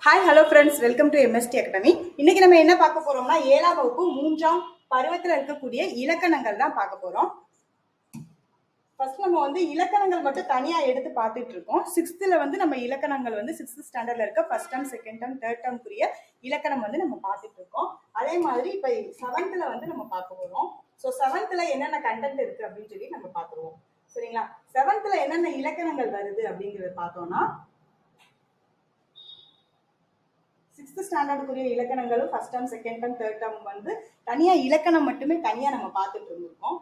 Hi hello friends, welcome to MST academy. இன்னைக்கு நம்ம என்ன பார்க்க போறோம்னா 7ஆம் வகுப்பு 3ஆம் பருவத்தில் இருக்கக்கூடிய இலக்கணங்கள் தான் பார்க்க போறோம். ஃபர்ஸ்ட் நம்ம இலக்கணங்கள் மட்டும் தனியா எடுத்து பார்த்துட்டு இருக்கோம். 6th நம்ம இலக்கணங்கள் 6th ஸ்டாண்டர்ட்ல இருக்க first term, second term, third டேர்ம்க்குரிய இலக்கணம் நம்ம பார்த்துட்டு இருக்கோம். அதே மாதிரி இப்போ 7th நம்ம பார்க்க போறோம். ஸோ 7th என்னென்ன கண்டென்ட் இருக்கு அப்படின்னு சொல்லி நம்ம பார்த்துருவோம். சரிங்களா? 7th என்னென்ன இலக்கணங்கள் வருது அப்படிங்கிறத பார்த்தோம்னா 6th ஸ்டாண்டர்டுக்குரிய இலக்கணங்களும் first term, second term, third term தனியா இலக்கணம் மட்டுமே தனியா நம்ம பார்த்துட்டு இருந்திருக்கோம்.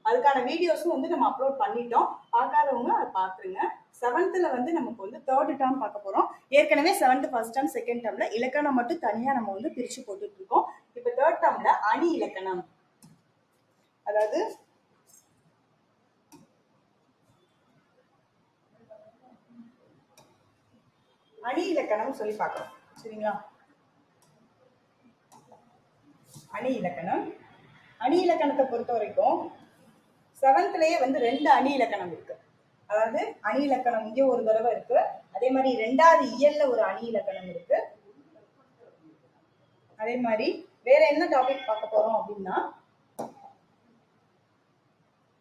அதுக்கான வீடியோஸும் நம்ம அப்லோட் பண்ணிட்டோம். பார்க்காதவங்க அதை பார்த்துருங்க. 7th நமக்கு தேர்ட் டேர்ம் பார்க்க போறோம். ஏற்கனவே 7th ஃபர்ஸ்ட் டேர்ம், செகண்ட் டேர்ம்ல இலக்கணம் மட்டும் தனியா நம்ம பிரிச்சு போட்டுட்டு இருக்கோம். இப்ப தேர்ட் டேர்ம்ல அணி இலக்கணம், அதாவது அணி இலக்கணம் சொல்லி பார்க்கலாம். சரிங்களா? அணி இலக்கணம், அணி இலக்கணத்தை பொறுத்த வரைக்கும் 7thலயே 2 அணி இலக்கணம் இருக்கு. அதாவது அணி இலக்கணம் இங்கே ஒரு தடவை இருக்கு, அதே மாதிரி 2வது இயல்ல ஒரு அணி இலக்கணம் இருக்கு. அதே மாதிரி வேற என்ன டாபிக் பார்க்க போறோம் அப்படின்னா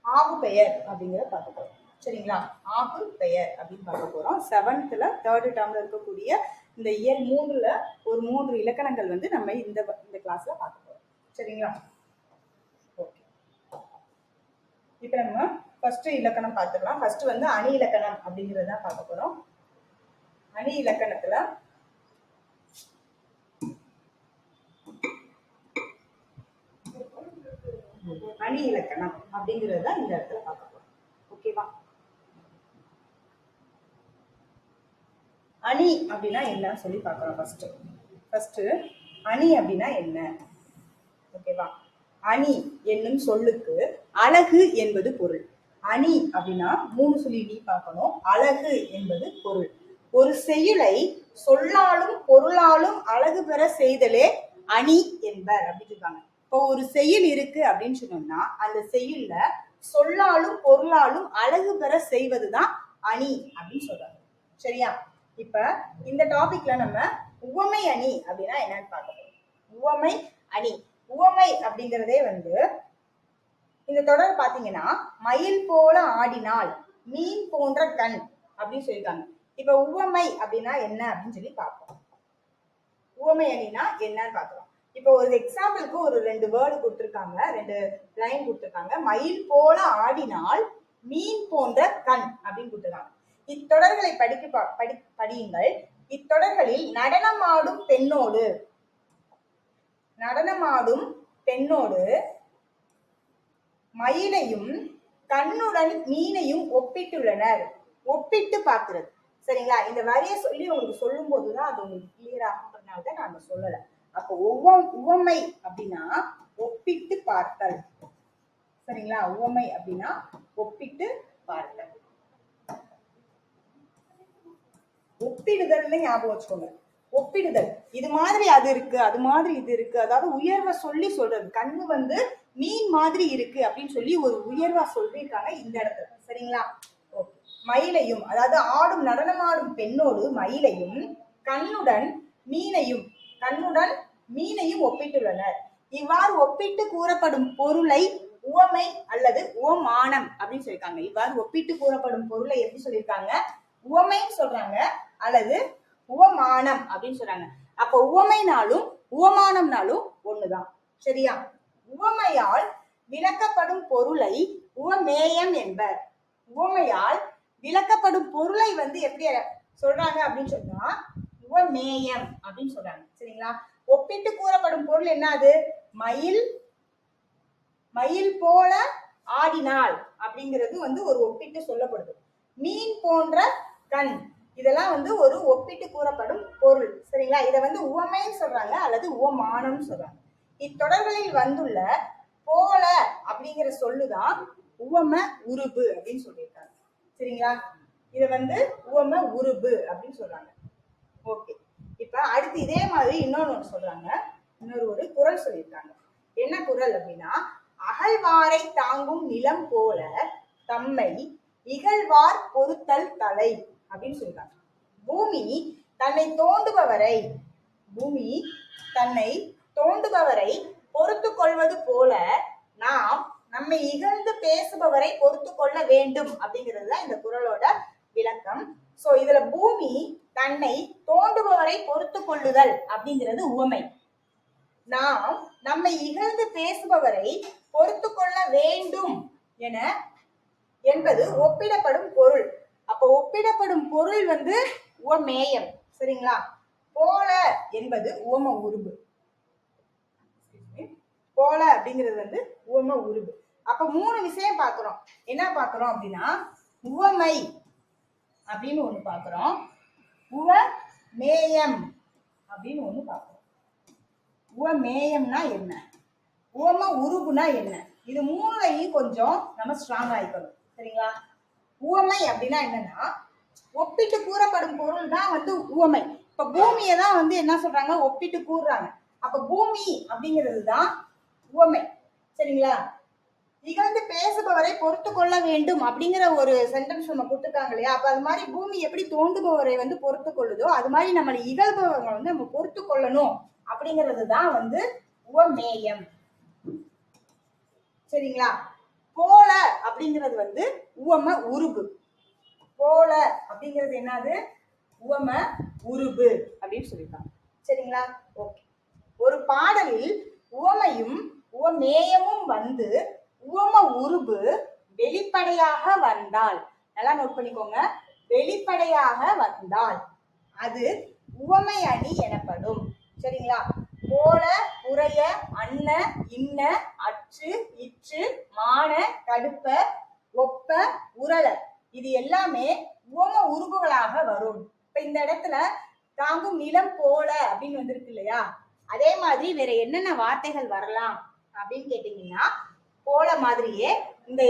ஆகு பெயர் அப்படிங்கிறத பார்க்க போறோம். சரிங்களா? ஆகு பெயர் அப்படின்னு பார்க்க போறோம். 7thல தேர்ட் டேர்ம்ல இருக்கக்கூடிய இந்த இயல் 3ல ஒரு 3 இலக்கணங்கள் நம்ம இந்த கிளாஸ்ல பார்க்க போறோம். சரிங்களா? ஓகே, இப்ப நம்ம ஃபர்ஸ்ட் இலக்கணம் பார்த்துக்கலாம். ஃபர்ஸ்ட் அணி இலக்கணம் அப்படிங்கறத பார்க்க போறோம். அணி இலக்கணத்துல அணி இலக்கணம் அப்படிங்கறத இந்த இடத்துல பார்க்க போறோம். ஓகேவா? அணி அப்படின்னா என்னன்னு சொல்லி பார்க்கலாம். ஃபர்ஸ்ட் அணி அப்படின்னா என்ன? ஓகேவா? அணி என்னும் சொல்லுக்கு அழகு என்பது பொருள். அணி அப்படின்னா 3 சொல்லி நீ பார்க்கணும். அழகு என்பது பொருள். ஒரு செய்யுளை சொல்லாலும் பொருளாலும் அழகு பெற செய்தலே அணி என்பர் அப்படின்னு சொல்றாங்க. இப்போ ஒரு செய்யுள் இருக்கு அப்படின்னு சொன்னோம்னா அந்த செய்யுள்ல சொல்லாலும் பொருளாலும் அழகு பெற செய்வதுதான் அணி அப்படின்னு சொல்றாங்க. சரியா? இப்ப இந்த டாபிக்ல நம்ம உவமை அணி அப்படின்னா என்னன்னு பார்க்க போறோம். உவமை அணி, உவமை அப்படிங்கிறதே இந்த தொடர் பாத்தீங்கன்னா மயில் போல ஆடினால் மீன் போன்ற கண் அப்படின்னு சொல்லியிருக்காங்க. இப்ப உவமை அப்படின்னா என்ன அப்படின்னு சொல்லி பார்ப்போம். உவமை அணினா என்னன்னு பார்க்கலாம். இப்போ ஒரு எக்ஸாம்பிளுக்கு ஒரு 2 வேர்டு கொடுத்துருக்காங்க, 2 லைன் கொடுத்துருக்காங்க. மயில் போல ஆடினால் மீன் போன்ற கண் அப்படின்னு கொடுத்துருக்காங்க. இத்தொடர்களை படியுங்கள். இத்தொடர்களில் நடனமாடும் பெண்ணோடு மயிலையும் கண்ணுடன் மீனையும் ஒப்பிட்டுள்ளனர். ஒப்பிட்டு பார்க்கிறது. சரிங்களா? இந்த வரியை சொல்லி உங்களுக்கு சொல்லும் போதுதான் அது உங்களுக்கு கிளியர் ஆகும்ன்றதுனால நான் சொல்லல. அப்போ உவமை அப்படின்னா ஒப்பிட்டு பார்த்தல். சரிங்களா? உவமை அப்படின்னா ஒப்பிட்டு பார்த்தல். ஒப்பிடுதல்னு ஞாபகம் வச்சுக்கோங்க. ஒப்பிடுதல், இது மாதிரி அது இருக்கு, அது மாதிரி இது இருக்கு, அதாவது உயர்வை சொல்லி சொல்றது. கண்ணு மீன் மாதிரி இருக்கு அப்படின்னு சொல்லி ஒரு உயர்வா சொல்லியிருக்காங்க இந்த இடத்துல. சரிங்களா? ஓகே. மயிலையும், அதாவது ஆடும் நடனமாடும் பெண்ணோடு மயிலையும் கண்ணுடன் மீனையும் ஒப்பிட்டுள்ளனர். இவ்வாறு ஒப்பிட்டு கூறப்படும் பொருளை உவமை அல்லது உவமானம் அப்படின்னு சொல்லியிருக்காங்க. இவ்வாறு ஒப்பிட்டு கூறப்படும் பொருளை எப்படி சொல்லியிருக்காங்க? உவமைன்னு சொல்றாங்க அல்லது உவமானம் அப்படின்னு சொல்றாங்க. அப்ப உவமைனாலும் உவமானம்னாலும் ஒண்ணுதான். சரியா? உவமையால் விளக்கப்படும் பொருளை உவமேயம் என்பர். உவமையால் விளக்கப்படும் பொருளை எப்படி சொல்றாங்க அப்படின்னு சொன்னா உவமேயம் அப்படின்னு சொல்றாங்க. சரிங்களா? ஒப்பிட்டு கூறப்படும் பொருள் என்னது? மயில் போல ஆடினால் அப்படிங்கிறது ஒரு ஒப்பிட்டு சொல்லப்படுது. மீன் போன்ற கண், இதெல்லாம் ஒரு ஒப்பிட்டு கூறப்படும் பொருள். சரிங்களா? இதை உவமைன்னு சொல்றாங்க அல்லது உவமானம் சொல்றாங்க. இத்தொடர்களில் வந்துள்ள போல அப்படிங்கிற சொல்லுதான் உவம உருபு அப்படின்னு சொல்லியிருக்காங்க. சரிங்களா? இதை உவம உருபு அப்படின்னு சொல்றாங்க. ஓகே. இப்ப அடுத்து இதே மாதிரி இன்னொன்னு சொல்றாங்க. ஒரு குறள் சொல்லியிருக்காங்க. என்ன குறள் அப்படின்னா, அகழ்வாரை தாங்கும் நிலம் போல தம்மை இகழ்வார் பொறுத்தல் தலை அப்படின்னு சொல்றாங்க. பூமி தன்னை தோண்டுபவரை, பூமி தன்னை தோண்டுபவரை பொறுத்து கொள்வது போல நாம் நம்மை இகழ்ந்து பேசுபவரை பொறுத்து கொள்ள வேண்டும் அப்படிங்கிறது தான் இந்த குறளோட விளக்கம். சோ இதுல பூமி தன்னை தோண்டுபவரை பொறுத்து கொள்ளுதல் அப்படிங்கிறது உவமை. நாம் நம்மை இகழ்ந்து பேசுபவரை பொறுத்து கொள்ள வேண்டும் என்பது ஒப்பிடப்படும் பொருள். அப்ப ஒப்பிடப்படும் பொருள் உவமேயம். சரிங்களா? போல என்பது உவம உருபு. போல அப்படிங்கிறது உவம உருபு. அப்ப 3 விஷயம் பார்க்கிறோம். என்ன பார்க்கிறோம் அப்படின்னா, உவமை அப்படின்னு ஒண்ணு பார்க்கிறோம், உவமேயம் அப்படின்னு ஒண்ணு பார்க்கிறோம். உவமேயம்னா என்ன, உவம உருபுனா என்ன, இது 3ஐயும் கொஞ்சம் நம்ம ஸ்ட்ராங் ஆயிக்கணும். சரிங்களா? உவமை அப்படின்னா என்னன்னா, ஒப்பிட்டு கூறப்படும் பொருள் தான் உவமை. இப்ப பூமியை தான் என்ன சொல்றாங்க, ஒப்பிட்டு கூறுறாங்க. அப்ப பூமி அப்படிங்கிறது தான் உவமை. சரிங்களா? இகழ்ந்து பேசுபவரை பொறுத்து கொள்ள வேண்டும் அப்படிங்கிற ஒரு சென்டென்ஸ் நம்ம கொடுத்துருக்காங்க இல்லையா? அப்ப அது மாதிரி பூமி எப்படி தோண்டுபவரை பொறுத்து கொள்ளுதோ அது மாதிரி நம்மளை இகழ்பவங்க நம்ம பொறுத்து கொள்ளணும் அப்படிங்கிறது தான் உவமேயம். சரிங்களா? போல அப்படிங்கிறது உவம உருபு. போல அப்படிங்கிறது என்னது, உவம உருபு அப்படின்னு சொல்லியிருக்காங்க. சரிங்களா? ஓகே. ஒரு பாடலில் உவமையும் உவமேயமும் உவம உருபு வெளிப்படையாக வந்தால், நல்லா நோட் பண்ணிக்கோங்க, வெளிப்படையாக வந்தால் அது உவமை அணி எனப்படும். சரிங்களா? போல, புரைய, அன்ன, இன்ன, அற்று, இற்று, மான, கடுப்ப, ஒப்ப, உரள இது எல்லாமே உவம உருபுகளாக வரும். இப்ப இந்த இடத்துல தாங்கும் நிலம் போல அப்படின்னு வந்திருக்கு இல்லையா? அதே மாதிரி வேற என்னென்ன வார்த்தைகள் வரலாம் அப்படின்னு கேட்டீங்கன்னா, போல மாதிரியே இந்த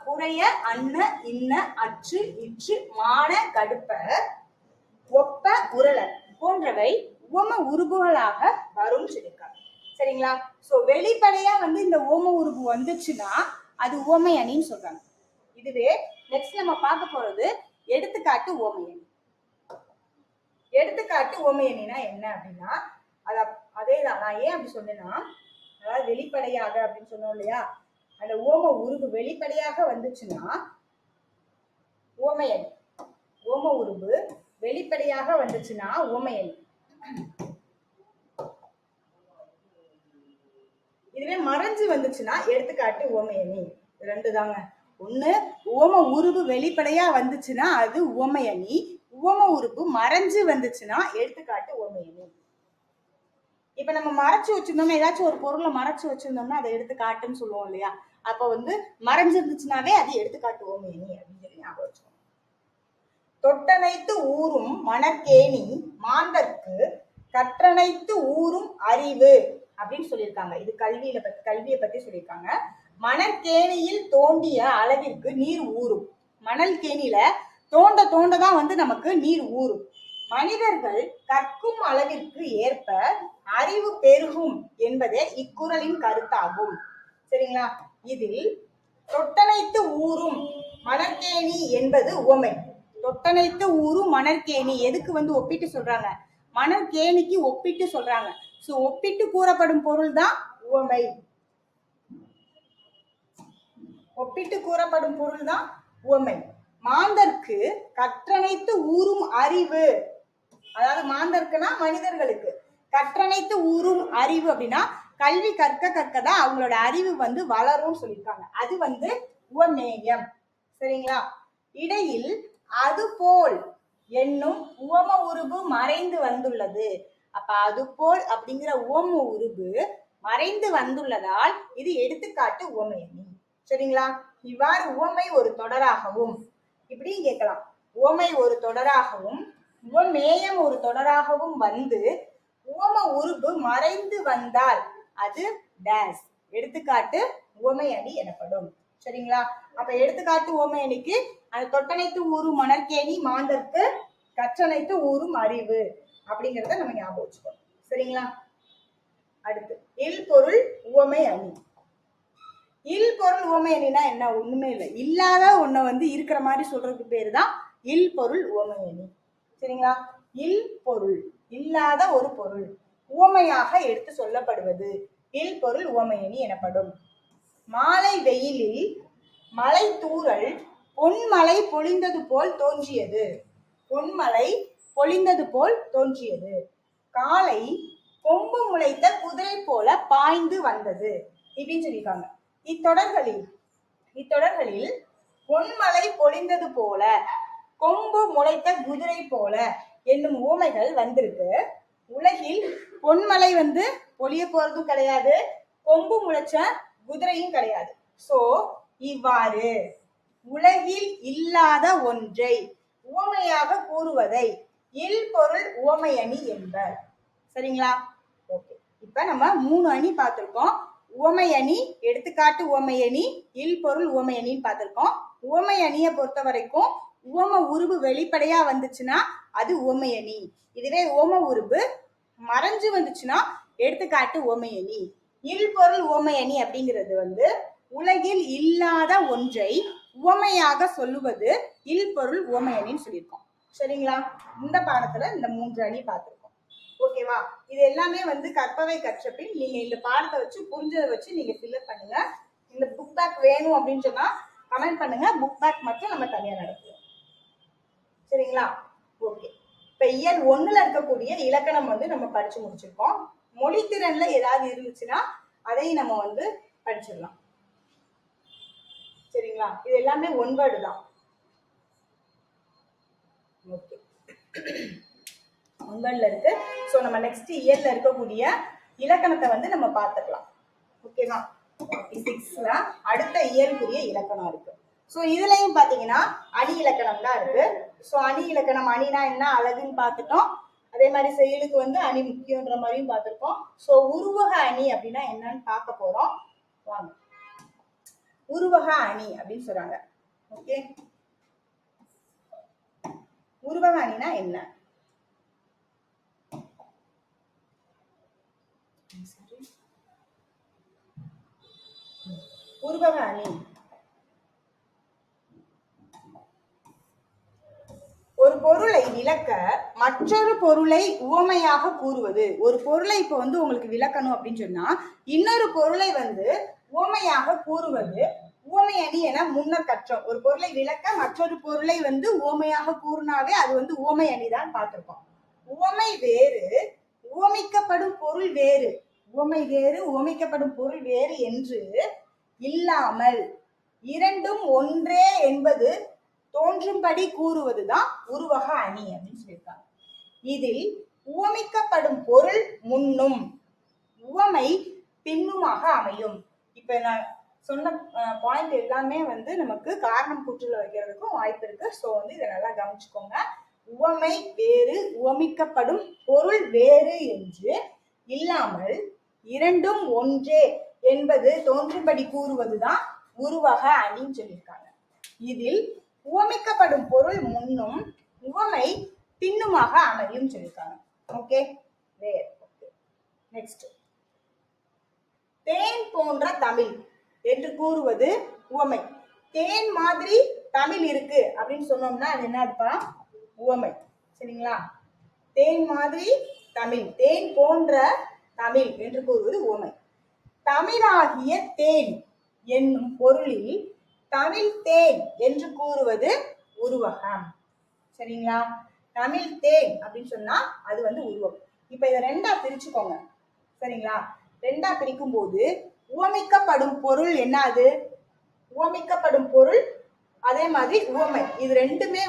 புரைய, அன்ன, இன்ன, அற்று, இற்று, மான, கடுப்ப, ஒப்ப, உரள போன்றவை உவம உருபுகளாக வரும் சொல்லியிருக்காங்க. சரிங்களா? சோ வெளிப்படையா இந்த உவம உருபு வந்துச்சுன்னா அது உவமை அணின்னு சொல்றாங்க. இதுவே நெக்ஸ்ட் நம்ம பார்க்க போறது எடுத்துக்காட்டு உவமை அணி. எடுத்துக்காட்டு உவமை அணினா என்ன அப்படின்னா, அதேதான். நான் ஏன் அப்படி சொன்னேன்னா, அதாவது வெளிப்படையாக அப்படின்னு சொன்னோம் இல்லையா, அந்த உவம உருபு வெளிப்படையாக வந்துச்சுன்னா உவமை அணி. உவம உருபு வெளிப்படையாக வந்துச்சுன்னா உவமை அணி. இதுவே மறைஞ்சு வந்துச்சுன்னா எடுத்துக்காட்டு உவமை அணி. 2 தாங்க. ஒண்ணு, உவம உருபு வெளிப்படையா வந்துச்சுன்னா அது உவமை அணி. உவம உருபு மறைஞ்சு வந்துச்சுன்னா எடுத்துக்காட்டு உவமை அணி. இப்ப நம்ம மறைச்சு வச்சிருந்தோம்னா, ஏதாச்சும் ஒரு பொருளை மறைச்சு வச்சிருந்தோம்னா அதை எடுத்துக்காட்டுன்னு சொல்லுவோம் இல்லையா? அப்ப மறைஞ்சிருந்துச்சுனாவே அது எடுத்துக்காட்டு உவமை அணி அப்படின்னு சொல்லி ஞாபகம் வச்சுக்கோங்க. தொட்டனைத்து ஊரும் மணற்கேணி மாந்தர்க்கு கற்றனைத்து ஊரும் அறிவு அப்படின்னு சொல்லியிருக்காங்க. இது கல்வியை பத்தி சொல்லியிருக்காங்க. மணற்கேணியில் தோண்டிய அளவிற்கு நீர் ஊறும். மணல் கேணியில தோண்ட தோண்டதான் நமக்கு நீர் ஊறும். மனிதர்கள் கற்கும் அளவிற்கு ஏற்ப அறிவு பெருகும் என்பதே இக்குறளின் கருத்தாகும். சரிங்களா? இதில் தொட்டனைத்து ஊரும் மணற்கேணி என்பது உவமை. தொட்டனைத்து ஊரும் மணற்கேணி எதுக்கு ஒப்பிட்டு சொல்றாங்க? மணற்கேணிக்கு ஒப்பிட்டு சொல்றாங்க. சோ ஒப்பிட்டு கூறப்படும் பொருள் தான் உவமை. ஒப்பிட்டு கூறப்படும் பொருள் தான் உவமை. மாந்தர்க்கு கற்றனைத்து ஊரும் அறிவு, அதாவது மாந்தர்க்குனா மனிதர்களுக்கு, கற்றனைத்து ஊரும் அறிவு அப்படின்னா கல்வி கற்க கற்கதான் அவங்களோட அறிவு வளரும் சொல்லியிருக்காங்க. அது உவமேயம். சரிங்களா? இடையில் அது போல் என்னும் உவம உருபு மறைந்து வந்துள்ளது. அப்ப அது போல் அப்படிங்கிற உவம உருபு மறைந்து வந்துள்ளதால் இது எடுத்துக்காட்டு உவமை அணி. சரிங்களா? இவ்வாறு உவமை ஒரு தொடராகவும், இப்படியும் கேட்கலாம், உவமை ஒரு தொடராகவும் உவமேயம் ஒரு தொடராகவும் உவம உருபு மறைந்து வந்தால் அது டேஸ் எடுத்துக்காட்டு உவமை அணி எனப்படும். சரிங்களா? அப்ப எடுத்துக்காட்டு உவமை அணிக்கு அந்த தொட்டனைத்து ஊரும் மணற்கேணி மாந்தர்க்கு கற்றனைத்து ஊரும் அறிவு அப்படிங்கிறத நம்ம ஞாபகம் வச்சுக்கணும். சரிங்களா? அடுத்து இல் பொருள் உவமை அணி. இல் பொருள் உவமை அணினா என்ன? ஒண்ணுமே இல்லை, இல்லாத ஒன்ன இருக்கிற மாதிரி சொல்றதுக்கு பேரு தான் இல் பொருள் உவமை அணி. சரிங்களா? இல் பொருள், இல்லாத ஒரு பொருள் உவமையாக எடுத்து சொல்லப்படுவது இல் பொருள் உவமையணி எனப்படும். மாலை வெயிலில் மலை தூறல் பொன்மலை பொழிந்தது போல் தோன்றியது. பொன்மலை பொழிந்தது போல் தோன்றியது. காலை கொம்பு முளைத்த குதிரை போல பாய்ந்து வந்தது இப்படின்னு சொல்லியிருக்காங்க. இத்தொடர்களில் பொன்மலை பொழிந்தது போல, கொம்பு முளைத்த குதிரை போல என்னும் உவமைகள் வந்திருக்கு. உலகில் பொன்மலை பொழிய போறதும் கிடையாது, கொம்பு முளைச்ச குதிரையும் கிடையாது. சோ இவ்வாறு உலகில் இல்லாத ஒன்றை உவமையாக கூறுவதை இல் பொருள் உவமையணி என்பர். சரிங்களா? ஓகே, இப்ப நம்ம 3 அணி பார்த்திருக்கோம். உவமை அணி, எடுத்துக்காட்டு உவமை அணி, இல் பொருள் உவமை அணின்னு பார்த்திருக்கோம். உவமை அணியை பொறுத்த வரைக்கும் உவம உருவு வெளிப்படையா வந்துச்சுன்னா அது உவமை அணி. இதுவே உவம உருவு மறைஞ்சு வந்துச்சுன்னா எடுத்துக்காட்டு உவமை அணி. இல் பொருள் உவமை அணி அப்படிங்கிறது உலகில் இல்லாத ஒன்றை உவமையாக சொல்லுவது இல் பொருள் உவமை அணின்னு சொல்லியிருக்கோம். சரிங்களா? இந்த பாடத்துல இந்த 3 அணி பார்த்திருக்கோம். ஓகேவா? இது எல்லாமே கற்பவை கற்றபின் நீங்க இந்த பாடத்தை வச்சு புரிஞ்சதை வச்சு நீங்க ஃபில்அப் பண்ணுங்க. இந்த புக் பேக் வேணும் அப்படின்னு சொன்னா கமெண்ட் பண்ணுங்க. புக் பேக் மட்டும் நம்ம தனியா நடத்துவோம். சரிங்களா? ஓகே, இப்ப இயல் 1ல இருக்கக்கூடிய இலக்கணம் நம்ம படிச்சு முடிச்சிருக்கோம். மொழித்திறன்ல ஏதாவது இருந்துச்சுன்னா அதையும் நம்ம படிச்சிடலாம். சரிங்களா? இது எல்லாமே ஒன் வேர்டு தான். ஓகே, ஒன்பதுல இருக்கு. சோ நம்ம நெக்ஸ்ட் இயர்ல இருக்கக்கூடிய இலக்கணத்தை நம்ம பார்த்துக்கலாம். ஓகேவா? 46ல அடுத்த இயற்குரிய இலக்கணம் இருக்கு. சோ இதுலயும் பாத்தீங்கன்னா அணி இலக்கணம் தான் இருக்கு. சோ அணி இலக்கணம், அணினா என்ன அழகுன்னு பார்த்துட்டோம். அதே மாதிரி செயலுக்கு அணி முக்கியன்ற மாதிரியும் பார்த்திருக்கோம். சோ உருவக அணி அப்படின்னா என்னன்னு பார்க்க போறோம். வாங்க, உருவக அணி அப்படின்னு சொல்றாங்க. ஓகே, உருவக அணினா என்ன? உருவக அணி ஒரு பொருளை விளக்க மற்றொரு பொருளை உவமையாக கூறுவது. ஒரு பொருளை இப்ப உங்களுக்கு விளக்கணும் அப்படின்னு சொன்னா இன்னொரு பொருளை உவமையாக கூறுவது உவமை அணி என முன்னர் கற்றோம். ஒரு பொருளை விளக்க மற்றொரு பொருளை உவமையாக கூறினாவே அது உவமை அணிதான் பார்த்திருக்கோம். உவமை வேறு, உவமிக்கப்படும் பொருள் வேறு. உவமை வேறு, உவமிக்கப்படும் பொருள் வேறு என்று இல்லாமல் இரண்டும் ஒன்றே என்பது தோன்றும்படி கூறுவதுதான் உருவக அணி அப்படின்னு சொல்லியிருக்காங்க. இதில் உவமிக்கப்படும் பொருள் முன்னும் உவமை பின்னுமாக அமையும். இப்ப நான் சொன்ன பாயிண்ட் எல்லாமே நமக்கு காரணம் கூற்றுல வைக்கிறதுக்கும் வாய்ப்பு இருக்கு. சோ இதை நல்லா கவனிச்சுக்கோங்க. உவமை வேறு, உவமிக்கப்படும் பொருள் வேறு என்று இல்லாமல் இரண்டும் ஒன்றே என்பது தோன்றும்படி கூறுவதுதான் உருவக அணின்னு சொல்லியிருக்காங்க. இதில் உவமிக்கப்படும் பொருள் முன்னும் உவமை பின்னுமாக அமையும் சொல்லியிருக்காங்க. ஓகே, வேர். நெக்ஸ்ட், தேன் போன்ற தமிழ் என்று கூறுவது உவமை. தேன் மாதிரி தமிழ் இருக்கு அப்படின்னு சொன்னோம்னா அது என்னதுப்பா? உவமை. சரிங்களா? தேன் மாதிரி தமிழ், தேன் போன்ற தமிழ் என்று கூறுவது உவமை. தமிழாகிய தேன் என்னும் பொருளில் தமிழ் தேன் என்று கூறுவது உருவகம். சரிங்களா? தமிழ் தேன் அப்படின்னு சொன்னா அது உருவகம். இப்ப இதை ரெண்டா பிரிச்சுக்கோங்க. சரிங்களா? ரெண்டா பிரிக்கும் போது உவமிக்கப்படும் பொருள் என்னது? உவமிக்கப்படும் பொருள் அதே மாதிரி உவமை, இது ரெண்டுமே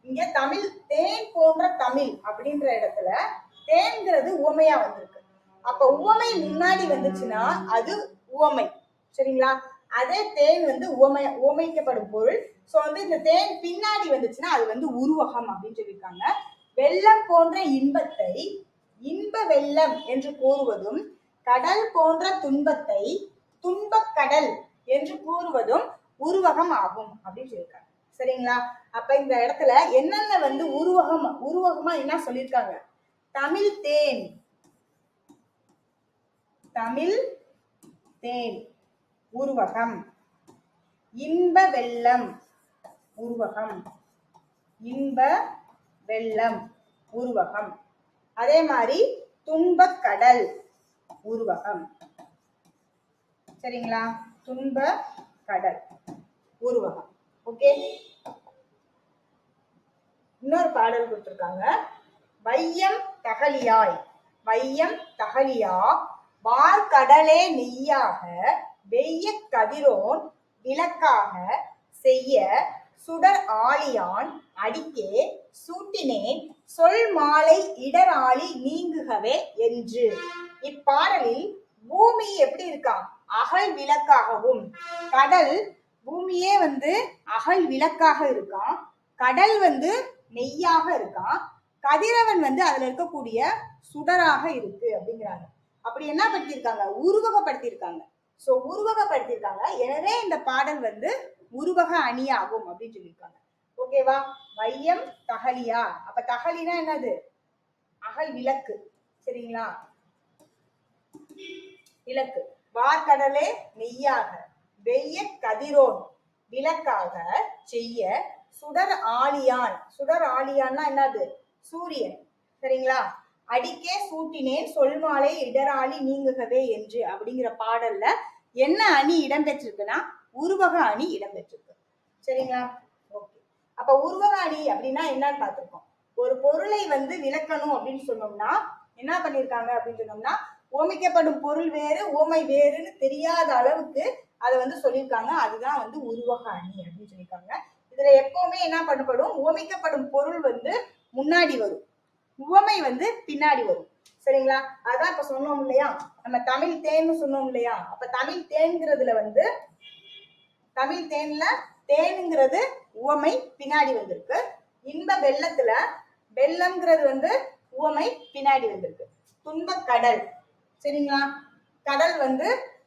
இங்க தமிழ் தேன் போன்ற தமிழ் அப்படின்ற இடத்துல தேன்கிறது உவமையா வந்திருக்கு. அப்ப உவமை முன்னாடி வந்துச்சுன்னா அது உவமை. சரிங்களா? அதே தேன் உவமைக்கப்படும் பொருள். சோ இந்த தேன் பின்னாடி வந்துச்சுன்னா அது உருவகம் அப்படின்னு சொல்லியிருக்காங்க. வெள்ளம் போன்ற இன்பத்தை இன்ப வெள்ளம் என்று கூறுவதும் கடல் போன்ற துன்பத்தை துன்பக்கடல் என்று கூறுவதும் உருவகம் ஆகும் அப்படின்னு சொல்லியிருக்காங்க. சரிங்களா? அப்ப இந்த இடத்துல என்னென்ன உருவகமா என்ன சொல்லியிருக்காங்க? தமிழ் தேன், தமிழ் தேன் உருவகம். இன்ப வெள்ளம் உருவகம், இன்ப வெள்ளம் உருவகம். அதே மாதிரி துன்பக் கடல் உருவகம். சரிங்களா? துன்ப கடல் உருவகம். ஓகே. இன்னொரு பாடல் கொடுத்திருக்காங்க. வையம் தகலியாய், வையம் தகலியா வார்கடலே நெய்யாக வெய்ய கதிரோன் விளக்காக செய்ய சுடர் ஆழியான் அடிக்கே சூட்டினேன் சொல் மாலை இடராளி நீங்குகவே என்று. இப்பாடலில் பூமி எப்படி இருக்கான்? அகல் விளக்காகவும், கடல் பூமியே அகல் விளக்காக இருக்கான், கடல் நெய்யாக இருக்கான், கதிரவன் அதுல இருக்கக்கூடிய சுடராக இருக்கு அப்படிங்கிறாங்க. அப்படி என்ன படுத்திருக்காங்க? உருவகப்படுத்திருக்காங்க. சோ உருவகப்படுத்திருக்காங்க. எனவே இந்த பாடல் உருவக அணியாகும் அப்படின்னு சொல்லியிருக்காங்க. ஓகேவா? வையம் தகலியா. அப்ப தகலினா என்னது? அகல் விளக்கு. சரிங்களா? விளக்கு. வார்கடலே நெய்யாக வெய்ய கதிரோன் விளக்காக செய்ய சுடர் ஆழியான். சுடர் ஆழியான்னா என்னது? சூரியன். சரிங்களா? அடிக்கே சூட்டினேன் சொல்மாலை இடராளி நீங்குகவே என்று அப்படிங்கிற பாடல்ல என்ன அணி இடம்பெற்றிருக்குன்னா உருவக அணி இடம்பெற்றிருக்கு. சரிங்களா? ஓகே. அப்ப உருவக அணி அப்படின்னா என்னன்னு பார்த்திருக்கோம். ஒரு பொருளை விளக்கணும் அப்படின்னு சொன்னோம்னா என்ன பண்ணிருக்காங்க அப்படின்னு சொன்னோம்னா, ஓமிக்கப்படும் பொருள் வேறு ஓமை வேறுன்னு தெரியாத அளவுக்கு அதை சொல்லியிருக்காங்க. அதுதான் உருவக அணி அப்படின்னு சொல்லியிருக்காங்க. இதுல எப்பவுமே என்ன பண்ணப்படும்? ஓமிக்கப்படும் பொருள் முன்னாடி வரும், உவமை பின்னாடி வரும். சரிங்களா? அதான் இப்ப சொன்னோம் இல்லையா, நம்ம தமிழ் தேன்னு சொன்னோம் இல்லையா. அப்ப தமிழ் தேன்கிறதுல தமிழ் தேன்ல தேனுங்கிறது உவமை பின்னாடி வந்திருக்கு. இன்ப வெள்ளத்துல வெள்ளம்ங்கிறது உவமை பின்னாடி வந்திருக்கு. துன்பக் கடல். சரிங்களா? கடல்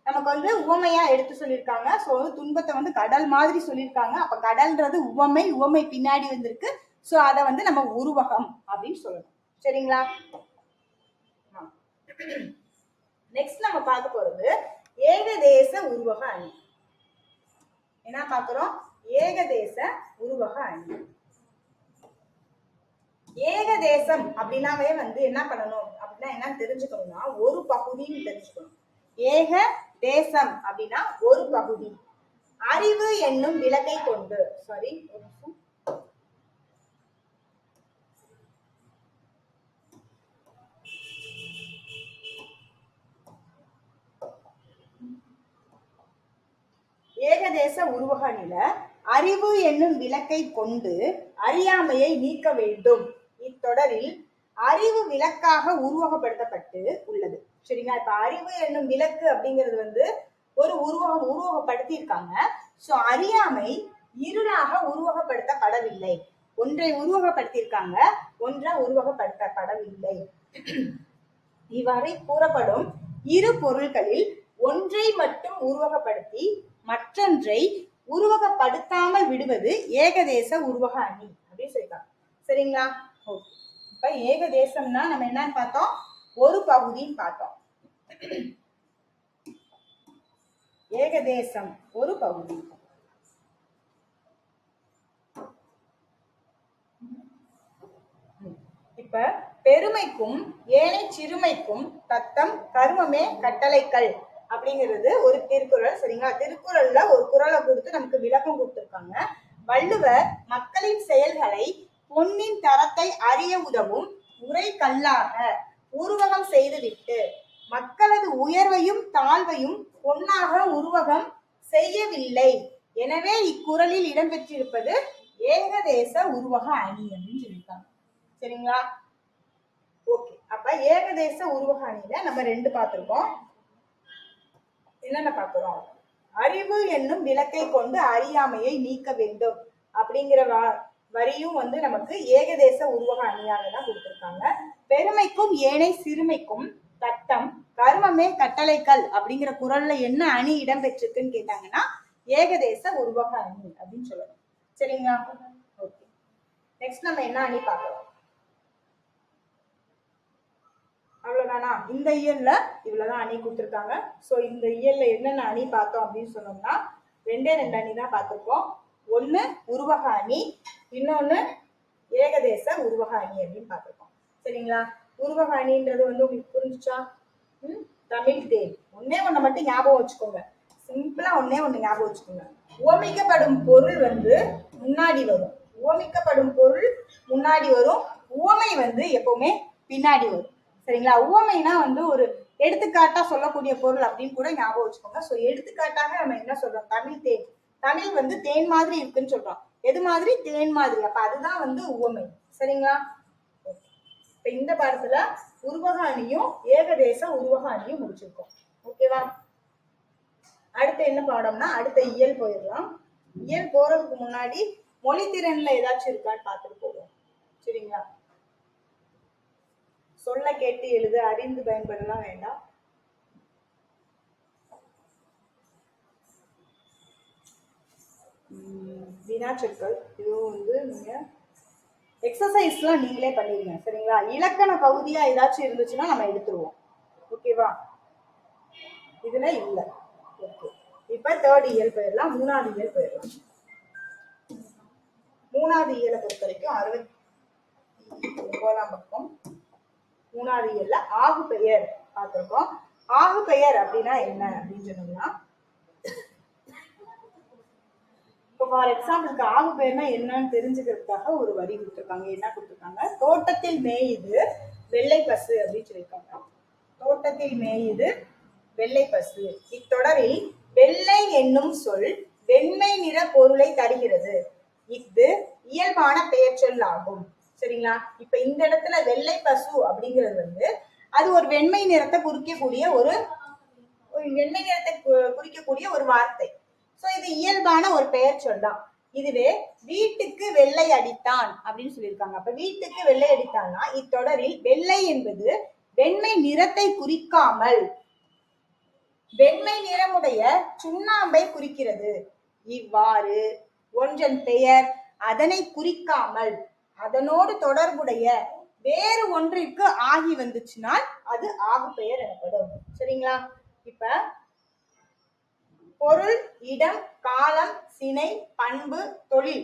நமக்கு உவமையா எடுத்து சொல்லியிருக்காங்க. ஸோ துன்பத்தை கடல் மாதிரி சொல்லியிருக்காங்க. அப்ப கடல்ன்றது உவமை, உவமை பின்னாடி வந்திருக்கு. ஸோ அதை நம்ம உருவகம் அப்படின்னு சொல்லணும். சரிங்களா? நெக்ஸ்ட் நம்ம பார்க்க போறது ஏகதேச உருவக அணி. என்ன பார்க்கிறோம்? ஏகதேச உருவக அணி. ஏகதேசம் அப்படின்னாவே என்ன பண்ணணும் அப்படின்னா என்ன தெரிஞ்சுக்கணும்னா, ஒரு பகுதின்னு தெரிஞ்சுக்கணும். ஏக தேசம் அப்படின்னா ஒரு பகுதி. அறிவு என்னும் விளக்கை கொண்டு, சாரி ஏகதேச உருவக அணியில அறிவு என்னும் விளக்கை கொண்டு அறியாமையை நீக்க வேண்டும். இத்தொடரில் அறிவு விளக்காக உருவகப்படுத்தப்பட்டு உள்ளது. சரிங்களா? இப்ப அறிவு என்னும் விளக்கு அப்படிங்கிறது ஒரு உருவகப்படுத்தியிருக்காங்க. சோ அறியாமை இருளாக உருவகப்படுத்தப்படவில்லை. ஒன்றை உருவகப்படுத்தியிருக்காங்க, ஒன்றை உருவகப்படுத்தப்படவில்லை. இவ்வாறு கூறப்படும் இரு பொருள்களில் ஒன்றை மட்டும் உருவகப்படுத்தி மற்றொன்றை உருவகப்படுத்தாமல் விடுவது ஏகதேச உருவக அணி அப்படின்னு சொல்லிட்டாங்க. சரிங்களா? ஓகே. இப்ப ஏகதேசம்னா நம்ம என்னன்னு பார்த்தோம்? ஒரு பகுதின்னு பார்த்தோம். ஏகதேசம் ஒரு பகுதி. இப்ப பெருமைக்கும் ஏனை சிறுமைக்கும் தத்தம் கருமமே கட்டளைகள் அப்படிங்கிறது ஒரு திருக்குறள். சரிங்களா? திருக்குறள்ல ஒரு குறளை கொடுத்து நமக்கு விளக்கம் கொடுத்திருக்காங்க. வள்ளுவர் மக்களின் செயல்களை பொன்னின் தரத்தை அறிய உதவும் உரை கல்லாக உருவகம் செய்துவிட்டு மக்களது உயர்வையும் தாழ்வையும் பொன்னாக உருவகம் செய்யவில்லை. எனவே இக்குறளில் இடம்பெற்றிருப்பது ஏகதேச உருவக அணி அப்படின்னு சொல்லியிருக்காங்க. சரிங்களா? ஓகே. அப்ப ஏகதேச உருவக அணியில நம்ம ரெண்டு பார்த்திருக்கோம். என்னென்ன பார்க்கிறோம்? அறிவு என்னும் விளக்கை கொண்டு அறியாமையை நீக்க வேண்டும் அப்படிங்கிற வரியும் நமக்கு ஏகதேச உருவக அணியாக தான் கொடுத்திருக்காங்க. பெருமைக்கும் ஏனை சிறுமைக்கும் தத்தம் கர்மமே கட்டளைகள் அப்படிங்கிற குறள்ல என்ன அணி இடம்பெற்றிருக்குன்னு கேட்டாங்கன்னா ஏகதேச உருவக அணி அப்படின்னு சொல்லணும். சரிங்களா? ஓகே. நெக்ஸ்ட் நம்ம என்ன அணி பார்க்கலாம்? அவ்வளவுதானா? இந்த இயல்ல இவ்வளவுதான் அணி கொடுத்துருக்காங்க. சோ இந்த இயல்ல என்னென்ன அணி பார்த்தோம் அப்படின்னு சொன்னோம்னா ரெண்டு அணி தான் பார்த்திருக்கோம். ஒண்ணு உருவக அணி, இன்னொன்னு ஏகதேச உருவக அணி அப்படின்னு பார்த்திருக்கோம். சரிங்களா? உருவக அணின்றது வந்து உங்களுக்கு புரிஞ்சுச்சா? தமிழ் தேன். ஒன்னே ஒண்ணு மட்டும் ஞாபகம் வச்சுக்கோங்க. சிம்பிளா ஒன்னே ஒண்ணு ஞாபகம் வச்சுக்கோங்க. உவமிக்கப்படும் பொருள் வந்து முன்னாடி வரும். உவமிக்கப்படும் பொருள் முன்னாடி வரும். உவமை வந்து எப்பவுமே பின்னாடி வரும். சரிங்களா? உவமைனா வந்து ஒரு எடுத்துக்காட்டா சொல்லக்கூடிய பொருள் அப்படின்னு கூட ஞாபகம் வச்சுக்கோங்க. ஸோ எடுத்துக்காட்டாக நம்ம என்ன சொல்றோம்? தமிழ் தேன். தமிழ் வந்து தேன் மாதிரி இருக்குன்னு சொல்றோம். எது மாதிரி? தேன் மாதிரி. அப்ப அதுதான் வந்து உவமை. சரிங்களா? இப்ப இந்த பாடத்துல உருவக அணியும் ஏகதேச உருவக அணியும் முடிச்சிருக்கோம். ஓகேவா? அடுத்து என்ன பாடம்னா அடுத்த இயல் போயிடலாம். இயல் போறதுக்கு முன்னாடி மொழி திறன்ல ஏதாச்சும் இருக்கான்னு பார்த்துட்டு போவோம். சரிங்களா? சொல்ல கேட்டு எழுத அறிந்து பயன்படலாம் வேண்டாம். வினாச்சொற்கள் இதுவும் வந்து நீங்க எக்ஸசைஸ்லாம் நீங்களே பண்ணிடுங்க. சரிங்களா? இலக்கண பகுதியா ஏதாச்சும் இருந்துச்சுன்னா நம்ம எடுத்துருவோம். ஓகேவா? இதுல இல்ல. ஓகே. இப்ப தேர்ட் இயல் போயிடலாம். மூணாவது இயல் போயிடலாம். மூணாவது இயலை பொறுத்த வரைக்கும் 69ஆம் பக்கம். மூணாவது இயல்ல ஆகு பெயர் பார்த்திருக்கோம். ஆகு பெயர் அப்படின்னா என்ன அப்படின்னு சொன்னோம்னா, இப்போ ஃபார் எக்ஸாம்பிளுக்கு ஆகு பெயர்னா என்னன்னு தெரிஞ்சுக்கிறதுக்காக ஒரு வரி கொடுத்துருக்காங்க. என்ன கொடுத்துருக்காங்க? தோட்டத்தில் மேயுது வெள்ளை பசு அப்படின்னு சொல்லியிருக்காங்க. தோட்டத்தில் மேயுது வெள்ளை பசு. இத்தொடரில் வெள்ளை என்னும் சொல் வெண்மை நிற பொருளை தருகிறது. இது இயல்பான பெயர் சொல் ஆகும். சரிங்களா? இப்ப இந்த இடத்துல வெள்ளை பசு அப்படிங்கிறது வந்து அது ஒரு வெண்மை நிறத்தை குறிக்கக்கூடிய ஒரு வெண்மை நிறத்தை குறிக்கக்கூடிய ஒரு வார்த்தை. சோ இது இயல்பான ஒரு பெயர் சொல்லாம். இதுவே வீட்டுக்கு வெள்ளை அடித்தான் அப்படின்னு சொல்லியிருக்காங்க. அப்ப வீட்டுக்கு வெள்ளை அடித்தான்னா இத்தொடரில் வெள்ளை என்பது வெண்மை நிறத்தை குறிக்காமல் வெண்மை நிறமுடைய சுண்ணாம்பை குறிக்கிறது. இவ்வாறு ஒன்றன் பெயர் அதனை குறிக்காமல் அதனோடு தொடர்புடைய வேறு ஒன்றிற்கு ஆகி வந்துச்சுனால் அது ஆகு பெயர் எனப்படும். சரிங்களா? இப்ப பொருள், இடம், காலம், சினை, பண்பு, தொழில்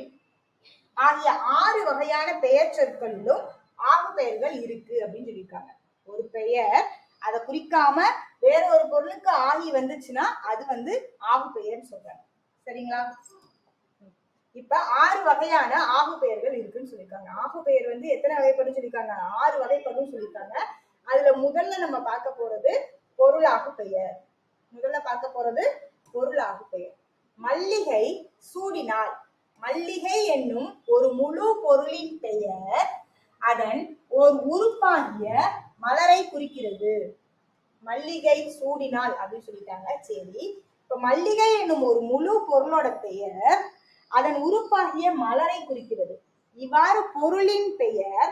ஆகிய 6 வகையான பெயர் சொற்களிலும் ஆகு பெயர்கள் இருக்கு அப்படின்னு சொல்லியிருக்காங்க. ஒரு பெயர் அதை குறிக்காம வேற ஒரு பொருளுக்கு ஆகி வந்துச்சுன்னா அது வந்து ஆகு பெயர்னு சொல்றாங்க. சரிங்களா? இப்ப 6 வகையான ஆகு பெயர்கள் இருக்குன்னு சொல்லியிருக்காங்க. ஆகு பெயர் வந்து எத்தனை வகைப்படும் சொல்லியிருக்காங்க? 6 வகைப்படும் சொல்லியிருக்காங்க. அதுல முதல்ல நம்ம பார்க்க போறது பொருளாகு பெயர். முதல்ல பார்க்க போறது பொருளாகு பெயர். மல்லிகை சூடினாள். மல்லிகை என்னும் ஒரு முழு பொருளின் பெயர் அதன் ஒரு உறுப்பாகிய மலரை குறிக்கிறது. மல்லிகை சூடினாள் அப்படின்னு சொல்லிட்டாங்க. சரி, இப்ப மல்லிகை என்னும் ஒரு முழு பொருளோட பெயர் அதன் உறுப்பாகிய மலரை குறிக்கிறது. இவ்வாறு பொருளின் பெயர்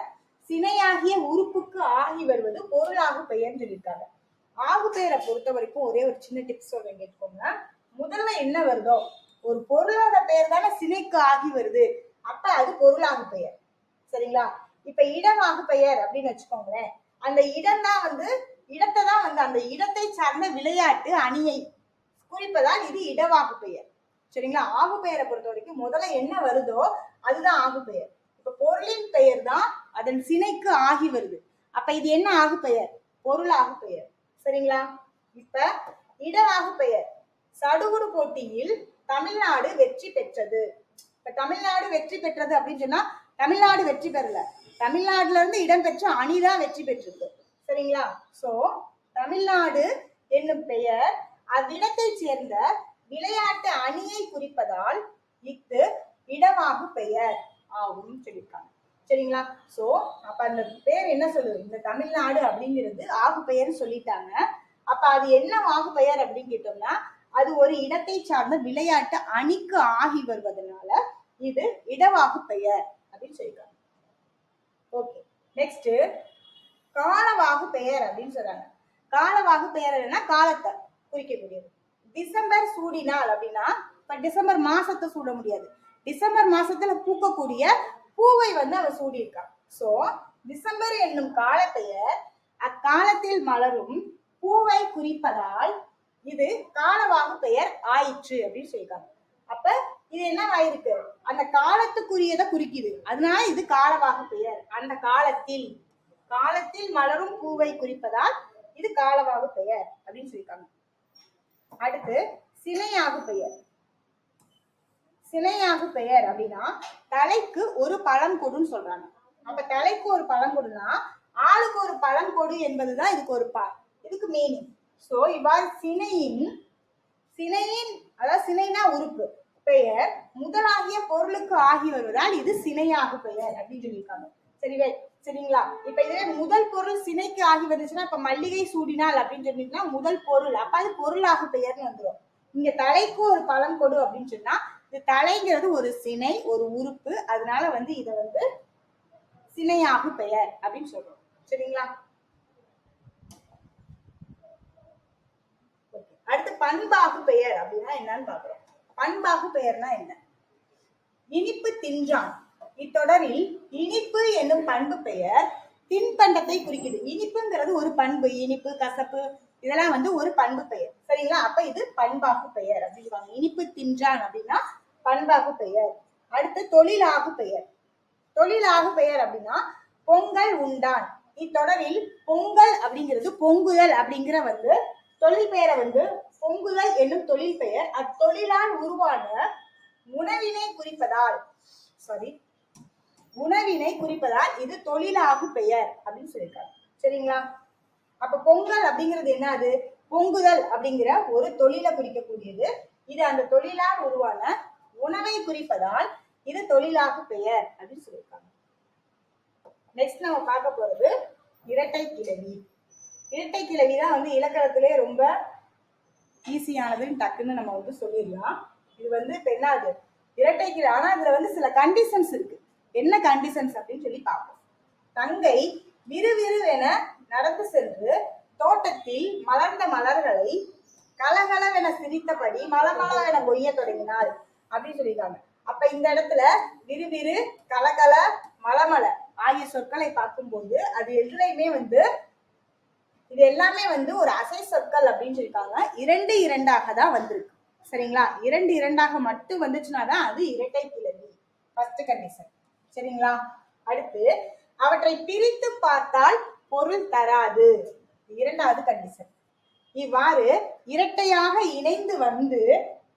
சினையாகிய உறுப்புக்கு ஆகி வருவது பொருளாகு பெயர்னு சொல்லியிருக்காங்க. ஆகு பெயரை பொறுத்த வரைக்கும் ஒரே ஒரு சின்ன டிப்ஸ் சொல்றேன், கேட்டுக்கோங்க. முதல்ல என்ன வருதோ ஒரு பொருளோட பெயர் தானே சினைக்கு ஆகி வருது, அப்ப அது பொருளாகு பெயர். சரிங்களா? இப்ப இடமாகு பெயர் அப்படின்னு வச்சுக்கோங்களேன். அந்த இடம் தான் வந்து இடத்தை தான் வந்து அந்த இடத்தை சார்ந்த விளையாட்டு அணியை குறிப்பதால் இது இடவாகு பெயர். சரிங்களா? ஆகு பெயரை பொறுத்த வரைக்கும் முதல்ல என்ன வருதோ அதுதான் ஆகு பெயர். இப்ப பொருளின் பெயர் தான் அதன் சினைக்கு ஆகி வருது. அப்ப இது என்ன ஆகு பெயர்? பொருளாகு பெயர். சரிங்களா? இப்ப இடவாகு பெயர். சடுகுடு போட்டியில் தமிழ்நாடு வெற்றி பெற்றது. இப்ப தமிழ்நாடு வெற்றி பெற்றது அப்படின்னு சொன்னா தமிழ்நாடு வெற்றி பெறல, தமிழ்நாடுல இருந்து இடம்பெற்ற அணிதான் வெற்றி பெற்றிருக்கு. சரிங்களா? சோ தமிழ்நாடு என்னும் பெயர் அவ்விடத்தை சேர்ந்த விளையாட்டு அணியை குறிப்பதால் இஃது இடமாகு பெயர் ஆகும் சொல்லியிருக்காங்க. சரிங்களா? சோ அப்ப அந்த பேர் என்ன சொல்லுது? இந்த தமிழ்நாடு அப்படிங்கிறது ஆகு பெயர் சொல்லிட்டாங்க. அப்ப அது என்ன ஆகு பெயர் அப்படின்னு கேட்டோம்னா அது ஒரு இடத்தை சார்ந்த விளையாட்டு அணிக்கு ஆகி வருவதனால இது இடவாகு பெயர் அப்படின்னு சொல்லியிருக்காங்க. ஓகே, நெக்ஸ்ட் காலவாகு பெயர் அப்படின்னு சொல்றாங்க. காலவாகு பெயர் என்னன்னா காலத்தை குறிக்கக்கூடியது. டிசம்பர் சூடினால் அப்படின்னா இப்ப டிசம்பர் மாசத்தை சூட முடியாது, டிசம்பர் மாசத்துல பூக்கக்கூடிய பூவை வந்து அவ சூடியிருக்கா. சோ டிசம்பர் என்னும் காலப்பெயர் அக்காலத்தில் மலரும் பூவை குறிப்பதால் இது காலவாகு பெயர் ஆயிற்று அப்படின்னு சொல்லியிருக்காங்க. அப்ப இது என்ன ஆயிருக்கு? அந்த காலத்துக்குரியதை குறிக்குது, அதனால இது காலவாகு பெயர். அந்த காலத்தில் காலத்தில் மலரும் பூவை குறிப்பதால் இது காலவாகு பெயர் அப்படின்னு சொல்லியிருக்காங்க. அடுத்து சினையாகு பெயர். சினையாகு பெயர் அப்படின்னா தலைக்கு ஒரு பழங்கொடுன்னு சொல்றாங்க. அப்ப தலைக்கு ஒரு பழங்கொடுனா ஆளுக்கு ஒரு பழங்கொடு என்பதுதான் இதுக்கு மீனிங். சோ இவ்வாறு சினையின் அதாவது சினைனா உறுப்பு பெயர் முதலாகிய பொருளுக்கு ஆகி வருவதால் இது சினையாகு பெயர் அப்படின்னு சொல்லியிருக்காங்க. சரிங்களா? இப்ப இதுவே முதல் பொருள் சினைக்கு ஆகி வந்துச்சுன்னா இப்ப மல்லிகை சூடினால் அப்படின்னு சொன்னீங்கன்னா முதல் பொருள், அப்ப அது பொருளாகு பெயர்னு வந்துடும். இங்க தலைக்கு ஒரு பழங்கொடு அப்படின்னு சொன்னா இது தலைங்கிறது ஒரு சினை, ஒரு உறுப்பு, அதனால இத சினையாகு பெயர் அப்படின்னு சொல்றோம். சரிங்களா? அடுத்து பண்பாகு பெயர் அப்படின்னா என்னன்னு பாக்குறோம். பண்பாகு பெயர்னா என்ன? இனிப்பு தின்றான். இத்தொடரில் இனிப்பு என்னும் பண்பு பெயர் தின்பண்டத்தை குறிக்குது. இனிப்புங்கிறது ஒரு பண்பு, இனிப்பு கசப்பு இதெல்லாம் ஒரு பண்பு பெயர். சரிங்களா? அப்ப இது பண்பாகு பெயர் அப்படின்னு. இனிப்பு தின்றான் அப்படின்னா பண்பாகு பெயர். அடுத்து தொழிலாகு பெயர். தொழிலாகு பெயர் அப்படின்னா பொங்கல் உண்டான். இத்தொடரில் பொங்கல் அப்படிங்கிறது பொங்குதல் அப்படிங்கிற தொழில் பெயரை பொங்குதல் என்னும் தொழில் பெயர் அத்தொழிலால் உருவான உணவினை குறிப்பதால் இது தொழிலாகு பெயர் அப்படின்னு சொல்லியிருக்காங்க. சரிங்களா? அப்ப பொங்கல் அப்படிங்கிறது என்னது? பொங்குதல் அப்படிங்கிற ஒரு தொழிலை குறிக்கக்கூடியது. இது அந்த தொழிலால் உருவான உணவை குறிப்பதால் இது தொழிலாகு பெயர் அப்படின்னு சொல்லியிருக்காங்க. நெக்ஸ்ட் நம்ம பார்க்க போறது இரட்டை கிளவி. இரட்டை கிளவி தான் இலக்கணத்திலே ரொம்ப ஈஸியானதுன்னு டக்குன்னு நம்ம சொல்லிடலாம். இது இப்ப என்னது இரட்டை கிளவி. ஆனா இதுல சில கண்டிஷன்ஸ் இருக்கு. என்ன கண்டிஷன்ஸ் அப்படின்னு சொல்லி பார்ப்போம். தங்கை விறுவிறுவென நடந்து சென்று தோட்டத்தில் மலர்ந்த மலர்களை கலகலவென சிரித்தபடி மலமளவென கொய்ய தொடங்கினாள் அப்படின்னு சொல்லியிருக்காங்க. அப்ப இந்த இடத்துல விறுவிறு, கலகல, மலமல ஆகிய சொற்களை பார்க்கும்போது அது எதுலையுமே இது எல்லாமே ஒரு அசை சொற்கள் அப்படின்னு சொல்லியிருக்காங்க. 2 2ஆக தான் வந்திருக்கு. சரிங்களா? 2 2ஆக மட்டும் வந்துச்சுன்னாதான் அது இரட்டை கிளவி. First condition. சரிங்களா? அடுத்து அவற்றை பிரித்து பார்த்தால் பொருள் தராது. இரண்டாவது கண்டிஷன். இவ்வாறு இரட்டையாக இணைந்து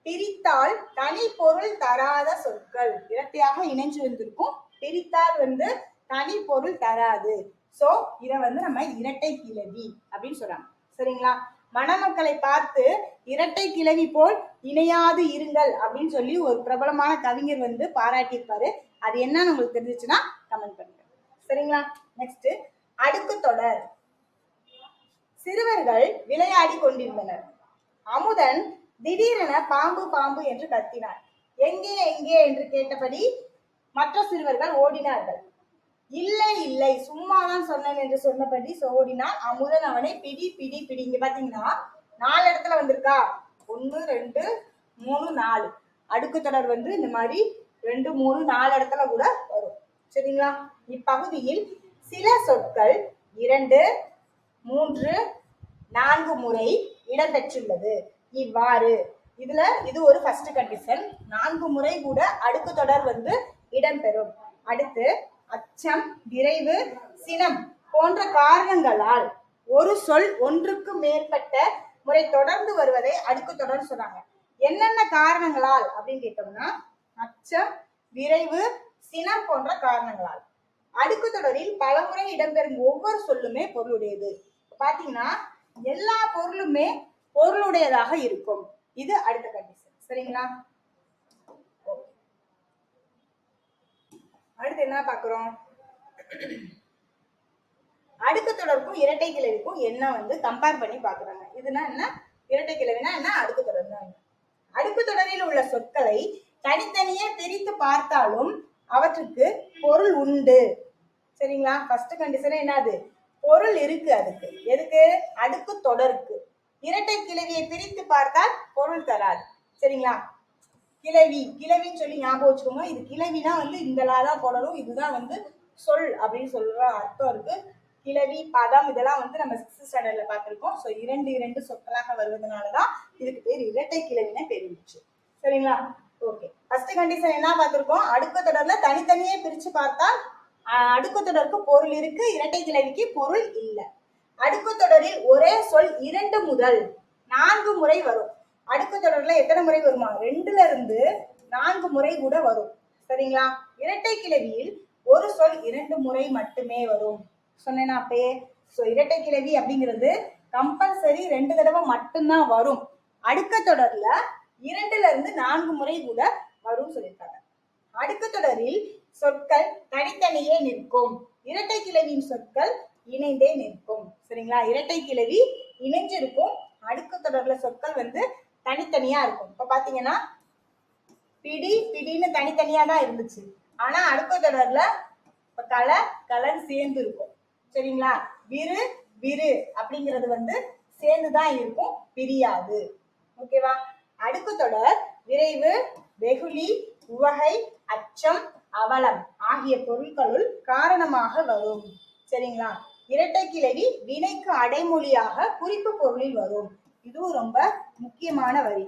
பிரித்தால் தனி பொருள் தராத சொற்கள். இரட்டையாக இணைஞ்சு வந்திருக்கும், பிரித்தால் தனி பொருள் தராது. சோ இத நம்ம இரட்டை கிளவி அப்படின்னு சொல்றாங்க. சரிங்களா? மணமக்களை பார்த்து இரட்டை கிளவி போல் இணையாது இருங்கள் அப்படின்னு சொல்லி ஒரு பிரபலமான கவிஞர் பாராட்டியிருப்பாரு. அது என்னன்னு உங்களுக்கு தெரிஞ்சிச்சுன்னா கமெண்ட் பண்ணுங்க. சரிங்களா? நெக்ஸ்ட் அடுக்கு தொடர். சிறுவர்கள் விளையாடி கொண்டிருந்தனர். அமுதன் திடீரென பாம்பு பாம்பு என்று கத்தினார். எங்கே எங்கே என்று கேட்டபடி மற்ற சிறுவர்கள் ஓடினார்கள். இல்லை இல்லை சும்மாதான் சொன்னேன் என்று சொன்னபடி ஓடினான். அமுதன் அவனை பிடி பிடி பிடி. இங்க பாத்தீங்கன்னா 4 இடத்துல வந்திருக்கா. 1 2 3 4 அடுக்கு தொடர் இந்த மாதிரி 2 3 4 இடத்துல கூட வரும். சரிங்களா? இப்பகுதியில் சில சொற்கள் 2 3 4 முறை இடம்பெற்றுள்ளது. இவ்வாறு இது ஒரு ஃபர்ஸ்ட் கண்டிஷன். 4 முறை கூட அடுக்கு தொடர் இடம்பெறும். அடுத்து அச்சம், விரைவு, சினம் போன்ற காரணங்களால் ஒரு சொல் ஒன்றுக்கு மேற்பட்ட முறை தொடர்ந்து வருவதை அடுக்கு தொடர் சொல்றாங்க. என்னென்ன காரணங்களால் அப்படின்னு கேட்டோம்னா அச்சம், விரைவு, சினம் போன்ற காரணங்களால். அடுக்கு தொடரில் பலமுறை இடம்பெறும் ஒவ்வொரு சொல்லுமே பொருளுடையது. பாத்தீங்கன்னா எல்லா பொருளுமே பொருளுடையதாக இருக்கும். இது அடுத்த கண்டிஷன். சரிங்களா? அடுத்து என்ன பார்க்கிறோம்? அடுக்கு தொடருக்கும் இரட்டை கிளவிக்கும் என்ன கம்பேர் பண்ணி பாக்குறாங்க. இதுனா என்ன? இரட்டை கிளவினா என்ன? அடுக்கு தொடர் தான். அடுக்கு தொடரில் உள்ள சொற்களை தனித்தனியே பிரித்து பார்த்தாலும் அவற்றுக்கு பொருள் உண்டு. சரிங்களா? ஃபர்ஸ்ட் கண்டிஷன் என்னது? பொருள் இருக்கு. அதுக்கு எதுக்கு? அடுக்கு தொடருக்கு. இரட்டை கிளவியை பிரித்து பார்த்தால் பொருள் தராது. சரிங்களா? கிளவின்னு சொல்லி ஞாபகம் வச்சுக்கோங்க. இது கிளவினா இந்த லாதான் போடணும். இதுதான் சொல் அப்படின்னு சொல்ற அர்த்தம் இருக்கு. கிளவி, பதம் இதெல்லாம் நம்ம 6th ஸ்டாண்டர்ட்ல பார்த்திருக்கோம். ஸோ 2 2 சொற்களாக வருவதனாலதான் இதுக்கு பேர் இரட்டை கிளவின்னு பேர் இருந்துச்சு. சரிங்களா? ஓகே. ஃபர்ஸ்ட் கண்டிஷன் என்ன பார்த்திருக்கோம்? அடுக்கு தொடர்ல தனித்தனியே பிரிச்சு பார்த்தால் அடுக்கு தொடருக்கு பொருள் இருக்கு, இரட்டை கிளவிக்கு பொருள் இல்லை. அடுக்கு தொடரில் ஒரே சொல் 2 முதல் 4 முறை வரும். அடுக்கு தொடர்ல எத்தனை முறை வருமா? 2ல இருந்து 4 முறை கூட வரும். சரிங்களா? இரட்டை கிளவியில் ஒரு சொல் 2 முறை மட்டுமே வரும். சொன்னேன்னா அப்பே. இரட்டை கிளவி அப்படிங்கிறது கம்பல்சரி 2 தடவை மட்டும்தான் வரும். அடுக்கு தொடர்ல 2ல இருந்து 4 முறை கூட வரும் சொல்லியிருக்காங்க. அடுக்கு தொடரில் சொற்கள் தனித்தனியே நிற்கும். இரட்டை கிளவியின் சொற்கள் இணைந்தே நிற்கும். சரிங்களா? இரட்டை கிளவி இணைஞ்சிருக்கும், அடுக்கு தொடர்ல சொற்கள் வந்து தனித்தனியா இருக்கும். இப்ப பாத்தீங்கன்னா பிடி பிடின்னு தனித்தனியா தான் இருந்துச்சு. ஆனா அடுக்கு தொடர்ல கலர் கலர் சேர்ந்து இருக்கும். சரிங்களா? விரு விரு அப்படிங்கிறது வந்து சேர்ந்துதான் இருக்கும், பிரியாது. ஓகேவா? அடுக்கு தொடர் விரைவு, வெகுளி, உவகை, அச்சம், அவலம் ஆகிய பொருட்களுள் காரணமாக வரும். சரிங்களா? இரட்டை கிளவி வினைக்கு அடைமொழியாக குறிப்பு பொருளில் வரும். இதுவும் ரொம்ப முக்கியமான வரி.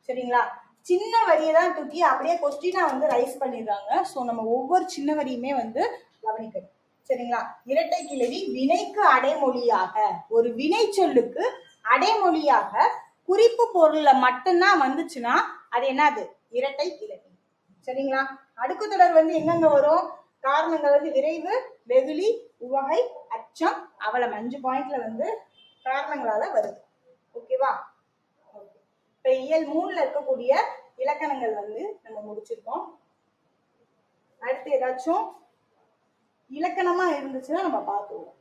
சரிங்களா? சின்ன வரியை தான் தூக்கி அப்படியே கொஸ்டினா வந்து ரைஸ் பண்ணிடுறாங்க. ஸோ நம்ம ஒவ்வொரு சின்ன வரியுமே வந்து கவனிக்கணும். சரிங்களா? இரட்டை கிளவி வினைக்கு அடைமொழியாக, ஒரு வினை சொல்லுக்கு அடைமொழியாக குறிப்பு பொருள்ல மட்டும்தான் வந்துச்சுன்னா அது என்னது? இரட்டை கிளவி. சரிங்களா? அடுக்கு தொடர் வந்து எங்கெங்க வரும்? காரணங்கள் வந்து விரைவு, வெகுளி, உவகை, அச்சம், அவலம் 5 பாயிண்ட்ல வந்து காரணங்களால வருது. ஓகேவா? இப்ப இயல் 3ல இருக்கக்கூடிய இலக்கணங்கள் வந்து நம்ம முடிச்சிருக்கோம். அடுத்து ஏதாச்சும் இலக்கணமா இருந்துச்சுன்னா நம்ம பார்த்துவோம்.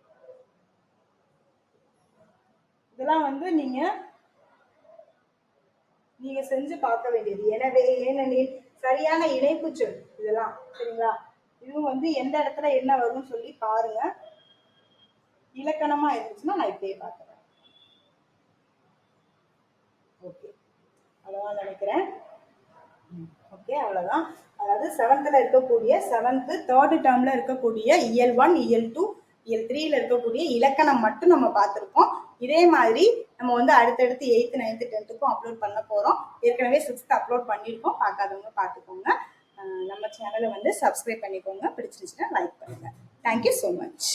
இதெல்லாம் வந்து நீங்க செஞ்சு பார்க்க வேண்டியது. எனவே, ஏனெனில், சரியான இணைப்பு சொல் இதெல்லாம். சரிங்களா? இதுவும் வந்து எந்த இடத்துல என்ன வரும்னு சொல்லி பாருங்க. இலக்கணமா இருந்துச்சுன்னா நான் இப்படியே பார்க்கிறேன். ஓகே, அவ்வளவுதான் நினைக்கிறேன். ஓகே, அவ்வளவுதான். அதாவது 7th இருக்கக்கூடிய 7th 3rd டேர்ம்ல இருக்கக்கூடிய இயல் 1, இயல் 2, இயல் 3ல இருக்கக்கூடிய இலக்கணம் மட்டும் நம்ம பார்த்திருக்கோம். இதே மாதிரி நம்ம வந்து அடுத்தடுத்து 8th 9th 10th அப்லோட் பண்ண போறோம். ஏற்கனவே 6th அப்லோட் பண்ணியிருக்கோம். பார்க்காதவங்க பார்த்துக்கோங்க. நம்ம சேனலை வந்து சப்ஸ்கிரைப் பண்ணிக்கோங்க. பிடிச்சிருச்சுன்னா லைக் பண்ணுங்க. Thank you so much.